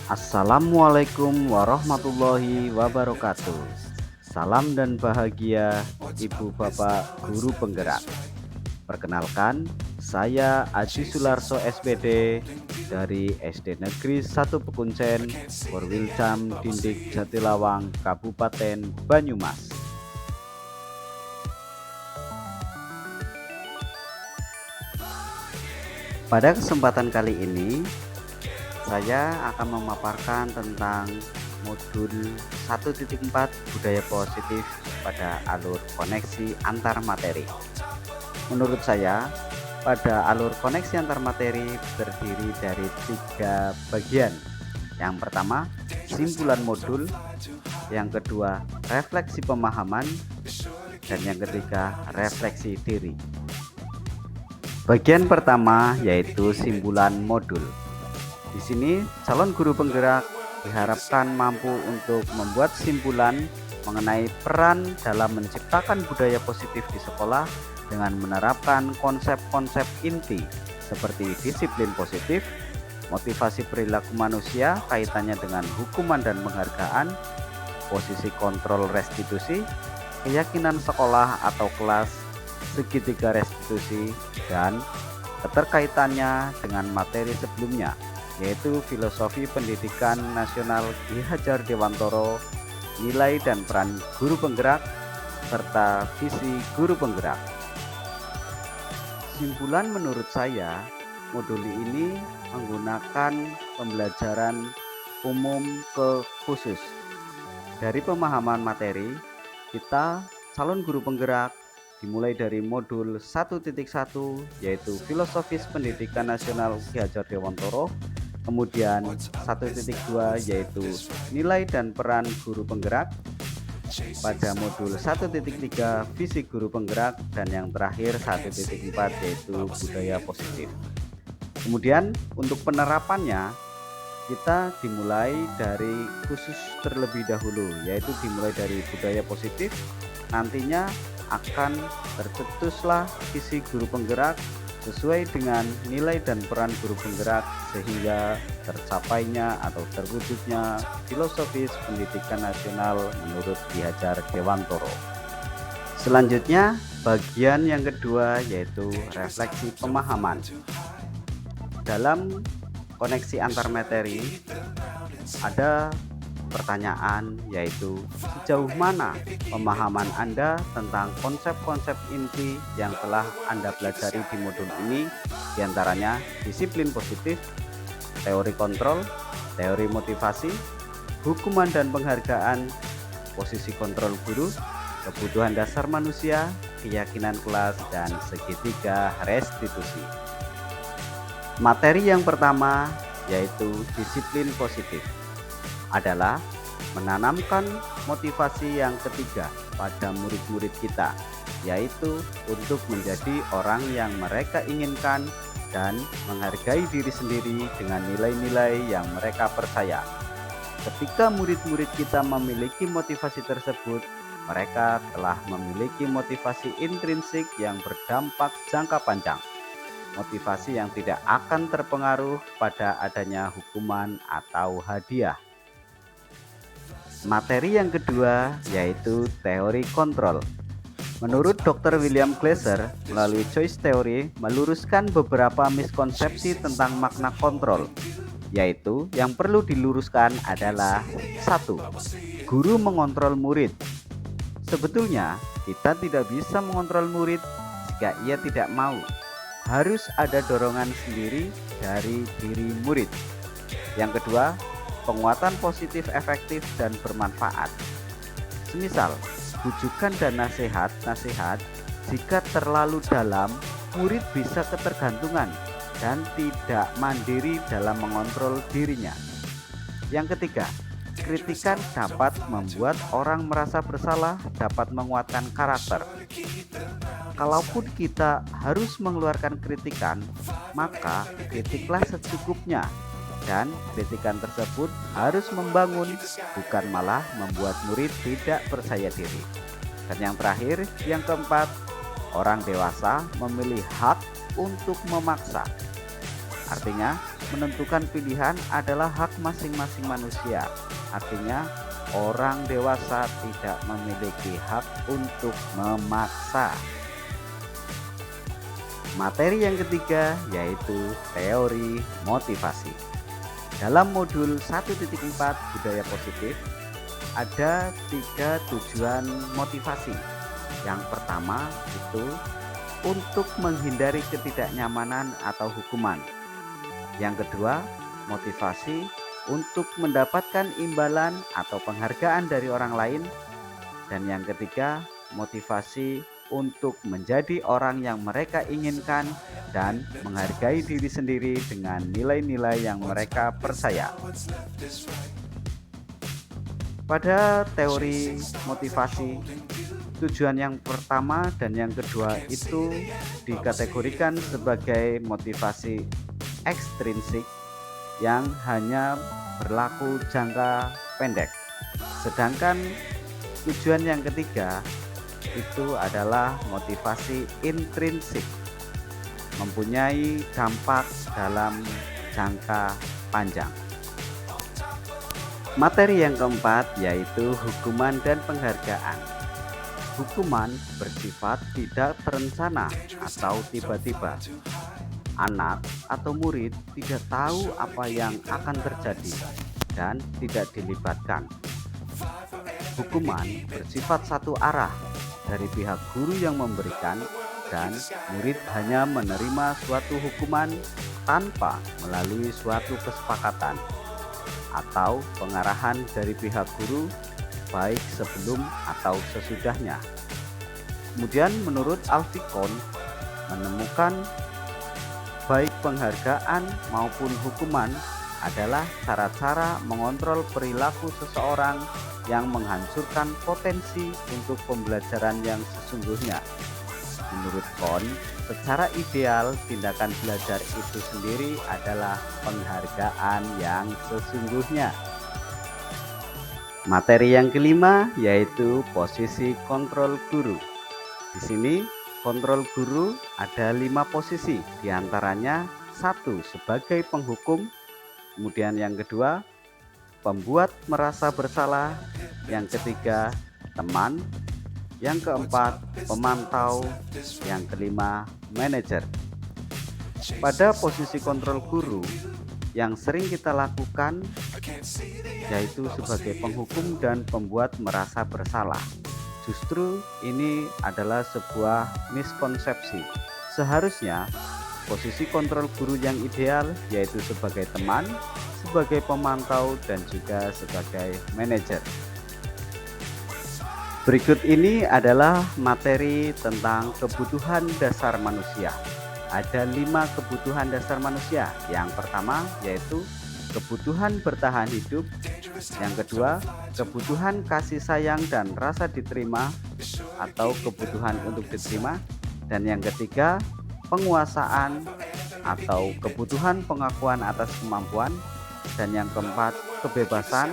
Assalamualaikum warahmatullahi wabarakatuh. Salam dan bahagia Ibu Bapak Guru Penggerak. Perkenalkan, saya Aji Sularso SPD dari SD Negeri 1 Pekuncen, Porwilcam Dindik Jatilawang, Kabupaten Banyumas. Pada kesempatan kali ini, saya akan memaparkan tentang modul 1.4 budaya positif pada alur koneksi antar materi. Menurut saya, pada alur koneksi antar materi terdiri dari 3 bagian. Yang pertama, simpulan modul. Yang kedua, refleksi pemahaman. Dan yang ketiga, refleksi diri. Bagian pertama yaitu simpulan modul. Di sini calon guru penggerak diharapkan mampu untuk membuat simpulan mengenai peran dalam menciptakan budaya positif di sekolah dengan menerapkan konsep-konsep inti seperti disiplin positif, motivasi perilaku manusia kaitannya dengan hukuman dan penghargaan, posisi kontrol restitusi, keyakinan sekolah atau kelas, segitiga restitusi, dan keterkaitannya dengan materi sebelumnya, yaitu filosofi pendidikan nasional Ki Hajar Dewantoro, nilai dan peran guru penggerak, serta visi guru penggerak. Simpulan menurut saya, modul ini menggunakan pembelajaran umum ke khusus. Dari pemahaman materi, kita calon guru penggerak dimulai dari modul 1.1 yaitu filosofis pendidikan nasional Ki Hajar Dewantoro, kemudian 1.2 yaitu nilai dan peran guru penggerak, pada modul 1.3 visi guru penggerak, dan yang terakhir 1.4 yaitu budaya positif. Kemudian untuk penerapannya kita dimulai dari khusus terlebih dahulu, yaitu dimulai dari budaya positif. Nantinya akan tercetuslah visi guru penggerak sesuai dengan nilai dan peran guru penggerak sehingga tercapainya atau terwujudnya filosofis pendidikan nasional menurut Ki Hajar Dewantoro. Selanjutnya bagian yang kedua yaitu refleksi pemahaman. Dalam koneksi antar materi ada pertanyaan, yaitu sejauh mana pemahaman Anda tentang konsep-konsep inti yang telah Anda pelajari di modul ini, diantaranya disiplin positif, teori kontrol, teori motivasi, hukuman dan penghargaan, posisi kontrol guru, kebutuhan dasar manusia, keyakinan kelas, dan segitiga restitusi. Materi yang pertama yaitu disiplin positif adalah menanamkan motivasi yang ketiga pada murid-murid kita, yaitu untuk menjadi orang yang mereka inginkan dan menghargai diri sendiri dengan nilai-nilai yang mereka percaya. Ketika murid-murid kita memiliki motivasi tersebut, mereka telah memiliki motivasi intrinsik yang berdampak jangka panjang, motivasi yang tidak akan terpengaruh pada adanya hukuman atau hadiah. Materi yang kedua yaitu teori kontrol. Menurut Dr. William Glasser, melalui choice theory meluruskan beberapa miskonsepsi tentang makna kontrol, yaitu yang perlu diluruskan adalah 1. Guru mengontrol murid. Sebetulnya kita tidak bisa mengontrol murid jika ia tidak mau. Harus ada dorongan sendiri dari diri murid. Yang kedua, penguatan positif efektif dan bermanfaat. Semisal, bujukan dan nasihat jika terlalu dalam, murid bisa ketergantungan dan tidak mandiri dalam mengontrol dirinya. Yang ketiga, kritikan dapat membuat orang merasa bersalah, dapat menguatkan karakter. Kalaupun kita harus mengeluarkan kritikan, maka kritiklah secukupnya. Dan kritikan tersebut harus membangun, bukan malah membuat murid tidak percaya diri. Dan yang terakhir, yang keempat, orang dewasa memilih hak untuk memaksa. Artinya, menentukan pilihan adalah hak masing-masing manusia. Artinya, orang dewasa tidak memiliki hak untuk memaksa. Materi yang ketiga yaitu teori motivasi. Dalam modul 1.4 budaya positif, ada 3 tujuan motivasi. Yang pertama itu untuk menghindari ketidaknyamanan atau hukuman. Yang kedua, motivasi untuk mendapatkan imbalan atau penghargaan dari orang lain. Dan yang ketiga, motivasi untuk menjadi orang yang mereka inginkan dan menghargai diri sendiri dengan nilai-nilai yang mereka percaya. Pada teori motivasi, tujuan yang pertama dan yang kedua itu dikategorikan sebagai motivasi ekstrinsik yang hanya berlaku jangka pendek. Sedangkan tujuan yang ketiga itu adalah motivasi intrinsik, mempunyai dampak dalam jangka panjang. Materi yang keempat yaitu hukuman dan penghargaan. Hukuman bersifat tidak terencana atau tiba-tiba. Anak atau murid tidak tahu apa yang akan terjadi dan tidak dilibatkan. Hukuman bersifat satu arah dari pihak guru yang memberikan, dan murid hanya menerima suatu hukuman tanpa melalui suatu kesepakatan atau pengarahan dari pihak guru, baik sebelum atau sesudahnya. Kemudian menurut Alfikon menemukan baik penghargaan maupun hukuman adalah cara-cara mengontrol perilaku seseorang yang menghancurkan potensi untuk pembelajaran yang sesungguhnya. Menurut Kohn, secara ideal tindakan belajar itu sendiri adalah penghargaan yang sesungguhnya. Materi yang kelima yaitu posisi kontrol guru. Di sini kontrol guru ada 5 posisi, diantaranya 1 sebagai penghukum, kemudian yang kedua pembuat merasa bersalah, yang ketiga teman, yang keempat pemantau, yang kelima manajer. Pada posisi kontrol guru yang sering kita lakukan yaitu sebagai penghukum dan pembuat merasa bersalah. Justru ini adalah sebuah miskonsepsi. Seharusnya posisi kontrol guru yang ideal yaitu sebagai teman, sebagai pemantau, dan juga sebagai manajer. Berikut ini adalah materi tentang kebutuhan dasar manusia. Ada 5 kebutuhan dasar manusia. Yang pertama yaitu kebutuhan bertahan hidup. Yang kedua, kebutuhan kasih sayang dan rasa diterima atau kebutuhan untuk diterima. Dan yang ketiga, penguasaan atau kebutuhan pengakuan atas kemampuan. Dan yang keempat, kebebasan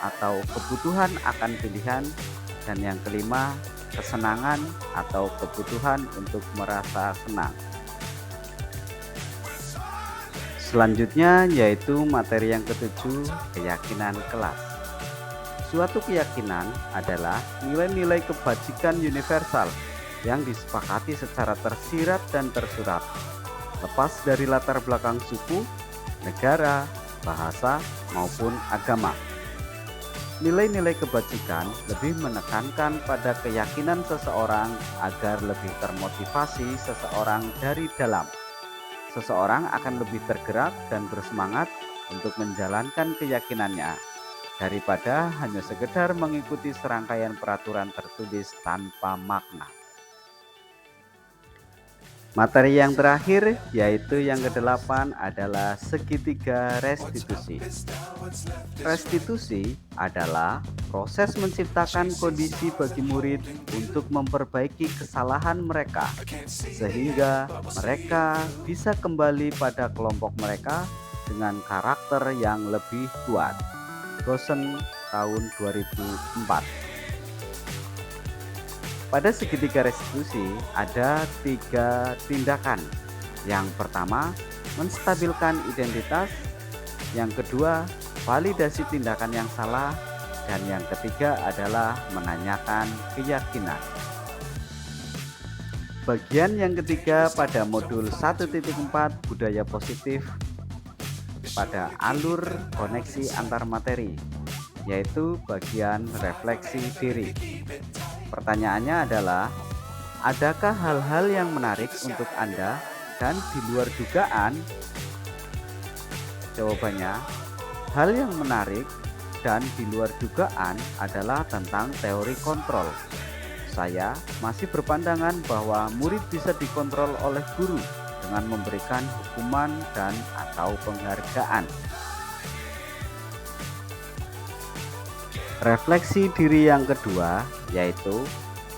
atau kebutuhan akan pilihan. Dan yang kelima, kesenangan atau kebutuhan untuk merasa senang. Selanjutnya yaitu materi yang ketujuh, keyakinan kelas. Suatu keyakinan adalah nilai-nilai kebajikan universal yang disepakati secara tersirat dan tersurat, lepas dari latar belakang suku, negara, bahasa, maupun agama. Nilai-nilai kebajikan lebih menekankan pada keyakinan seseorang agar lebih termotivasi seseorang dari dalam. Seseorang akan lebih tergerak dan bersemangat untuk menjalankan keyakinannya daripada hanya sekedar mengikuti serangkaian peraturan tertulis tanpa makna. Materi yang terakhir yaitu yang ke-8 adalah segitiga restitusi. Restitusi adalah proses menciptakan kondisi bagi murid untuk memperbaiki kesalahan mereka sehingga mereka bisa kembali pada kelompok mereka dengan karakter yang lebih kuat. Gosen tahun 2004. Pada segitiga restitusi ada 3 tindakan. Yang pertama, menstabilkan identitas, yang kedua, validasi tindakan yang salah, dan yang ketiga adalah menanyakan keyakinan. Bagian yang ketiga pada modul 1.4 budaya positif pada alur koneksi antar materi, yaitu bagian refleksi diri. Pertanyaannya adalah, adakah hal-hal yang menarik untuk Anda dan di luar dugaan? Jawabannya, hal yang menarik dan di luar dugaan adalah tentang teori kontrol. Saya masih berpandangan bahwa murid bisa dikontrol oleh guru dengan memberikan hukuman dan atau penghargaan. Refleksi diri yang kedua yaitu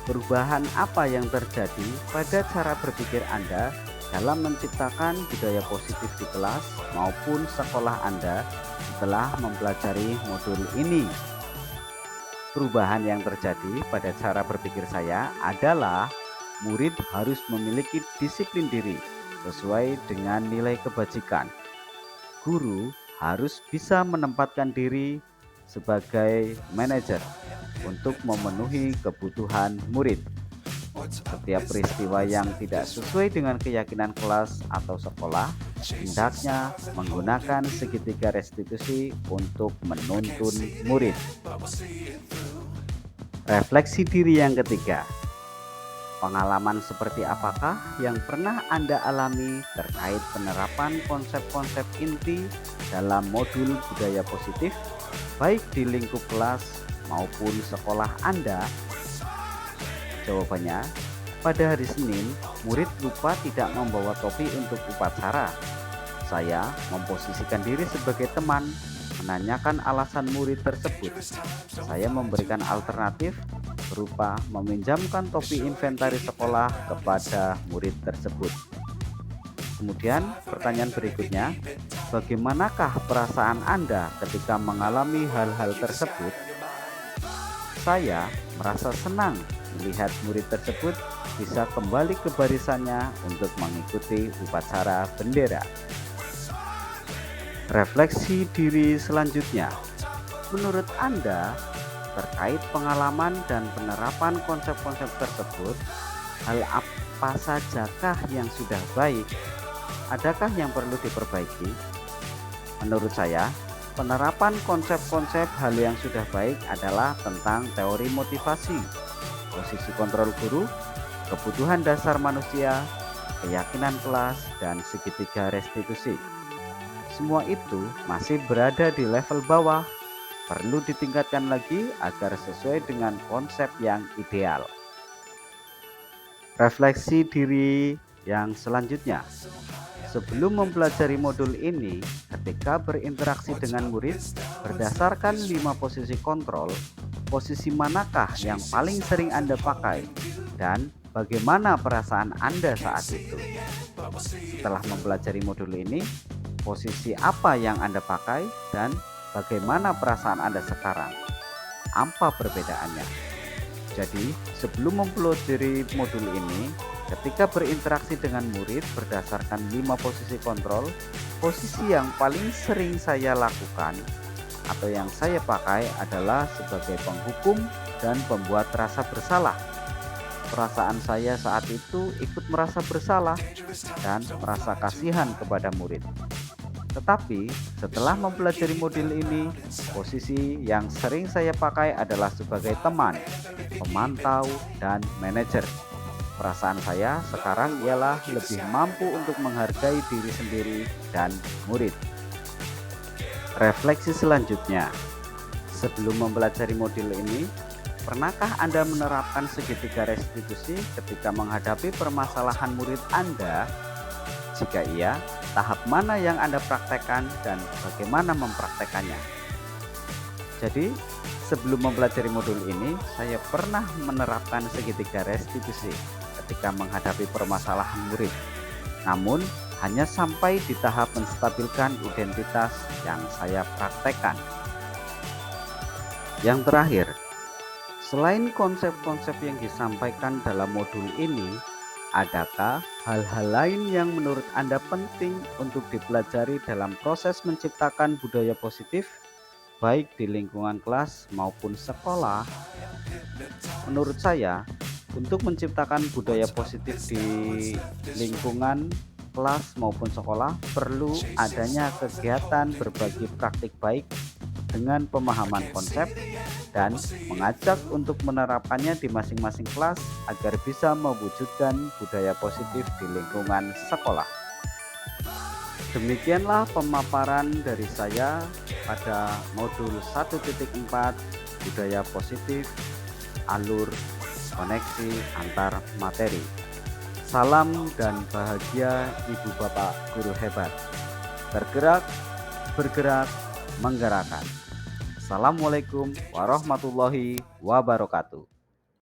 perubahan apa yang terjadi pada cara berpikir Anda dalam menciptakan budaya positif di kelas maupun sekolah Anda setelah mempelajari modul ini. Perubahan yang terjadi pada cara berpikir saya adalah murid harus memiliki disiplin diri sesuai dengan nilai kebajikan. Guru harus bisa menempatkan diri sebagai manajer untuk memenuhi kebutuhan murid. Setiap peristiwa yang tidak sesuai dengan keyakinan kelas atau sekolah hendaknya menggunakan segitiga restitusi untuk menuntun murid. Refleksi diri yang ketiga, pengalaman seperti apakah yang pernah Anda alami terkait penerapan konsep-konsep inti dalam modul budaya positif, baik di lingkup kelas maupun sekolah Anda? Jawabannya, pada hari Senin, murid lupa tidak membawa topi untuk upacara. Saya memposisikan diri sebagai teman, menanyakan alasan murid tersebut. Saya memberikan alternatif berupa meminjamkan topi inventaris sekolah kepada murid tersebut. Kemudian pertanyaan berikutnya, bagaimanakah perasaan Anda ketika mengalami hal-hal tersebut? Saya merasa senang melihat murid tersebut bisa kembali ke barisannya untuk mengikuti upacara bendera. Refleksi diri selanjutnya, menurut Anda terkait pengalaman dan penerapan konsep-konsep tersebut, hal apa sajakah yang sudah baik? Adakah yang perlu diperbaiki? Menurut saya, penerapan konsep-konsep hal yang sudah baik adalah tentang teori motivasi, posisi kontrol guru, kebutuhan dasar manusia, keyakinan kelas, dan segitiga restitusi. Semua itu masih berada di level bawah, perlu ditingkatkan lagi agar sesuai dengan konsep yang ideal. Refleksi diri yang selanjutnya, sebelum mempelajari modul ini, ketika berinteraksi dengan murid berdasarkan 5 posisi kontrol, posisi manakah yang paling sering Anda pakai dan bagaimana perasaan Anda saat itu? Setelah mempelajari modul ini, posisi apa yang Anda pakai dan bagaimana perasaan Anda sekarang? Apa perbedaannya? Jadi, sebelum mempelajari modul ini, ketika berinteraksi dengan murid berdasarkan 5 posisi kontrol, posisi yang paling sering saya lakukan atau yang saya pakai adalah sebagai penghukum dan pembuat rasa bersalah. Perasaan saya saat itu ikut merasa bersalah dan merasa kasihan kepada murid. Tetapi setelah mempelajari modul ini, posisi yang sering saya pakai adalah sebagai teman, pemantau, dan manajer. Perasaan saya sekarang ialah lebih mampu untuk menghargai diri sendiri dan murid. Refleksi selanjutnya, sebelum mempelajari modul ini, pernahkah Anda menerapkan segitiga restitusi ketika menghadapi permasalahan murid Anda? Jika iya, tahap mana yang Anda praktekkan dan bagaimana mempraktekannya? Jadi, sebelum mempelajari modul ini, saya pernah menerapkan segitiga restitusi ketika menghadapi permasalahan murid. Namun, hanya sampai di tahap menstabilkan identitas yang saya praktekkan. Yang terakhir, selain konsep-konsep yang disampaikan dalam modul ini, Adakah hal-hal lain yang menurut Anda penting untuk dipelajari dalam proses menciptakan budaya positif, baik di lingkungan kelas maupun sekolah? Menurut saya, untuk menciptakan budaya positif di lingkungan kelas maupun sekolah, perlu adanya kegiatan berbagi praktik baik dengan pemahaman konsep dan mengajak untuk menerapkannya di masing-masing kelas agar bisa mewujudkan budaya positif di lingkungan sekolah. Demikianlah pemaparan dari saya pada modul 1.4 budaya positif, alur koneksi antar materi. Salam dan bahagia Ibu Bapak Guru hebat. Tergerak, bergerak, menggerakkan. Assalamualaikum warahmatullahi wabarakatuh.